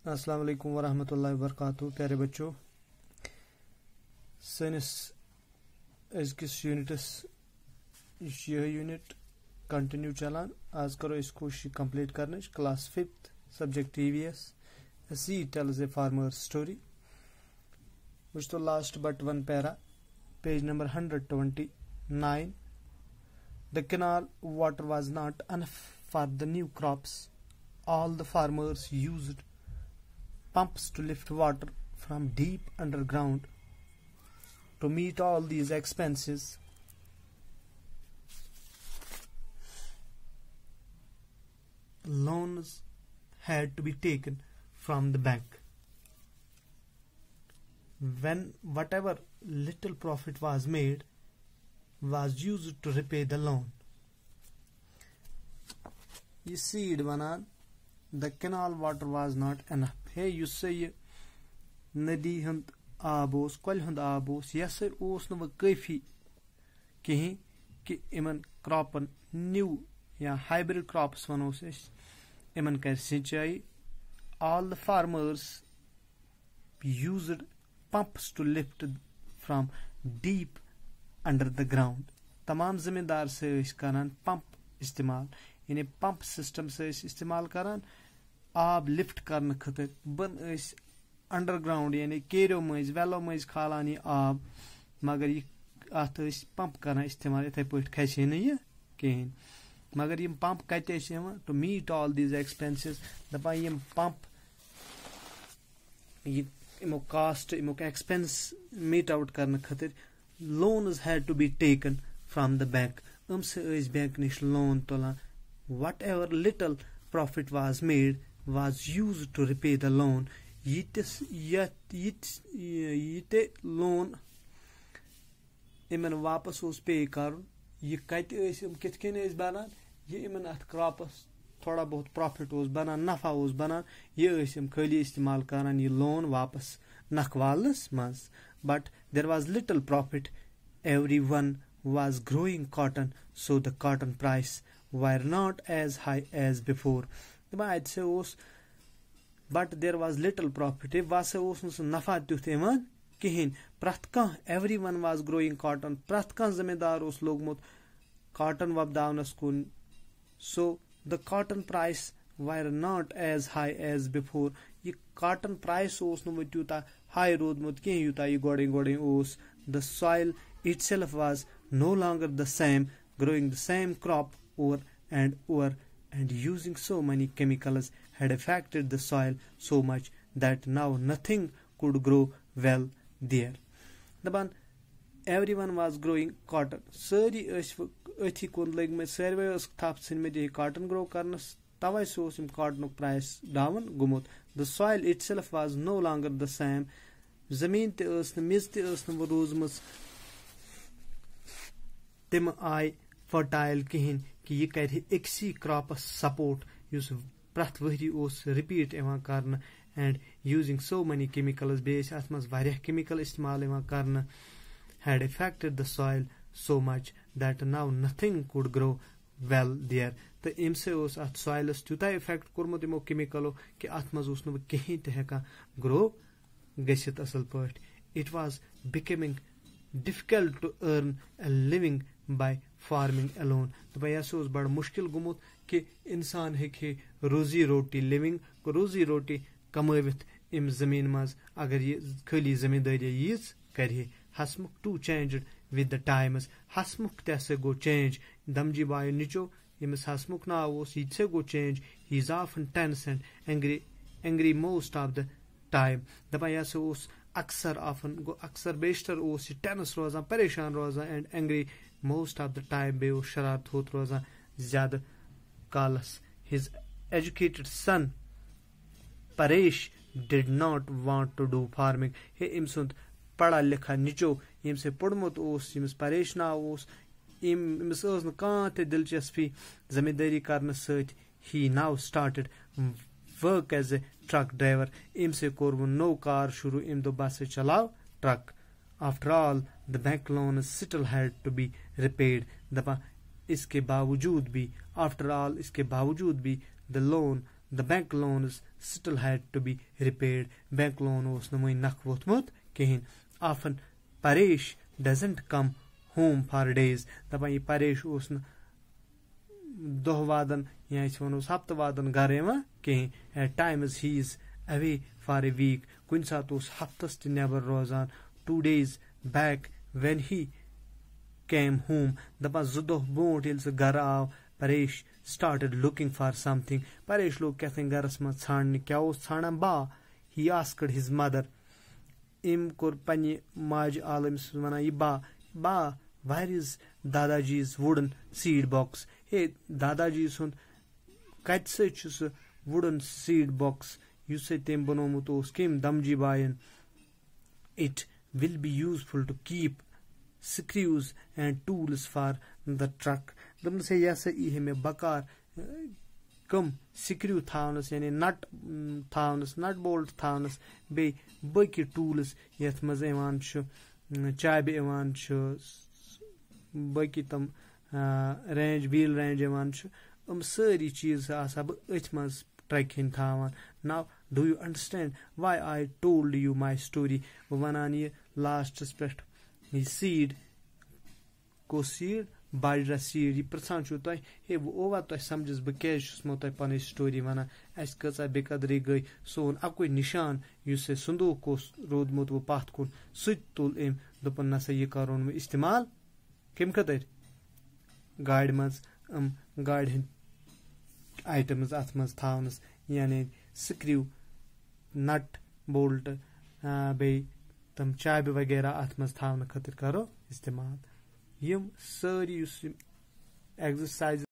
अस्सलाम वालेकुम वरहमतुल्लाहि वबरकातुहू। प्यारे बच्चों, सानिस अजकिस यूनिटस यह यूनिट कंटिन्यू चलान। आज करो इस कोशिश कंप्लीट करने। Class 5th subject EVS। A sea tells a farmer's story, which the last but one para, page number 129. The canal water was not enough for the new crops. All the farmers used pumps to lift water from deep underground. To meet all these expenses, loans had to be taken from the bank. When whatever little profit was made was used to repay the loan. You see it, Vanan. The canal water was not enough. Hey, you say nadi hund abos, kol hund abos. Yes, sir. Os no kafi kihin ki iman cropan new या hybrid crops वनो से इमन कर सिंचाई. All the farmers used pumps to lift from deep under the ground. तमाम ज़मींदार से इस कारण पंप इस्तेमाल, यानी पंप सिस्टम से इस्तेमाल करान आब लिफ्ट करने खतर बन इस अंडरग्राउंड यानी केरो मज वेलो मज खालानी आब, मगर ये आत इस पंप करना इस्तेमाल इतने पॉइंट कैसे नहीं है कहीं. मगर यम पंप कते से हम to meet all these expenses दपा यम पंप ये इमो कास्ट इमो एक्सपेंस मीट आउट करने खातिर loans had to be taken from the bank. से इस बैंक निश लोन तोला. Whatever little profit was made was used to repay the loan. यते लोन इमन वापस उस पे कर ये कते कित कन बनान ये इमन अत क्रॉपस थोड़ा बहुत प्रॉफिट उस बनान नफा उस बनान ये खाली इस्तेमाल करान ये लोन वापस नखवालस मज. But there was little profit. Everyone was growing cotton, so the cotton price were not as high as before. But there was little profit. nafa tuth kihin prath everyone was growing cotton. Prath kan zamindar us logmut cotton wabdavnas kun, so the cotton price were not as high as before. Ye cotton price os no tuta high rodmut kihin yuta ye goding os. The soil itself was no longer the same, growing the same crop over and over, and using so many chemicals had affected the soil so much that now nothing could grow well there. Daban everyone was growing cotton. Sari athi kun leg me survey us thap sin me cotton grow karnas tawai so sim cotton price down gumut. The soil itself was no longer the same. Zameen te us ne miz te us ne rozmus tim ai fertile kihin कि ये करे XC क्रॉपस support use प्रथ वहरी ओस repeat एवं करना and using so many chemicals base अथ मज वारिया chemical इस्तेमाल एवं करना had affected the soil so much that now nothing could grow well there. तो इमसे ओस अथ soilस तुता इफेक्ट कोरमुत इमो केमिकलो कि अथ मज ओस न कहीं ते हेका ग्रो गसित असल पट. It was becoming difficult to earn a living by farming alone. तो भाई ऐसे उस बड़ा मुश्किल गुमुत कि इंसान है कि रोजी रोटी लिविंग रोजी रोटी कमावित इम जमीन मज अगर ये खाली जमींदारी यीज करे. Hasmukh too changed with the times. Hasmukh तैसे गो चेंज दमजी बाय निचो इमस हसमुख ना वो से गो change. He is often tense and angry most of the time. दपा ऐसे उस अक्सर ऑफन गो अक्सर बेशतर उस टेंस रोजा परेशान रोजा and angry most of the time be शरारत होत रोजा ज्यादा कालस. His educated son Paresh did not want to do farming. He imsund पढ़ा लिखा निचो इमसे पढ़मुत ओस इमस परेश ना ओस इमस ओस न कांते दिलचस्पी जमींदारी करने सत. He now started work as a truck driver. इमसे कोर नो कार शुरू इम दो बस चलाओ truck. After all, the bank loan still had to be repaid. दपा इसके बावजूद भी after all इसके बावजूद भी the loan the bank loans still had to be repaid. Bank loan was no nak votmut kehin. Often Paresh doesn't come home for days. Dapan ye Paresh was न दोह वादन या इस वनो हफ्ते वादन घरे वा kehin. At times he is away for a week. Kun साथ उस हफ्तस ते नेबर रोजान. 2 days back when he came home, dapan zudoh bont yel se gar aav, Paresh started looking for something. Paresh log kehten garas ma chhanne kya os chhanan ba. He asked his mother. Im kor pani maj alim wana ye ba where is Dadaji's wooden seed box? Hey Dadaji sun kat se chus wooden seed box yus se tem banomut os kim damji bayan. It will be useful to keep screws and tools for the truck. Dum se yasa ihe me bakar come screw thawness yani nut thawness nut bolt thawness be baki tools yath maz evan chu chabe evan chu baki tam range wheel range evan chu sari cheez asa ba ach maz truck hin thawan. Now do you understand why I told you my story? Vanani last aspect seed को seed बाजरा seed ये प्रसान चुत है हे वो ओवा तो समझस बकेश स्मोता पाने story वाना ऐस कसा बेकदरी गई सोन अब कोई निशान युसे सुंदो को रोद मोत वो पाथ कुन सुत तुल एम दोपन नसा ये कारोन में इस्तेमाल किम कदर गाइड मज गाइड हिन आइटम्स आत्मज थावनस यानी स्क्रू नट बोल्ट बे तम चाबी वगैरह आत्मज थावन खतर करो इस्तेमाल. यम सारी एक्सरसाइज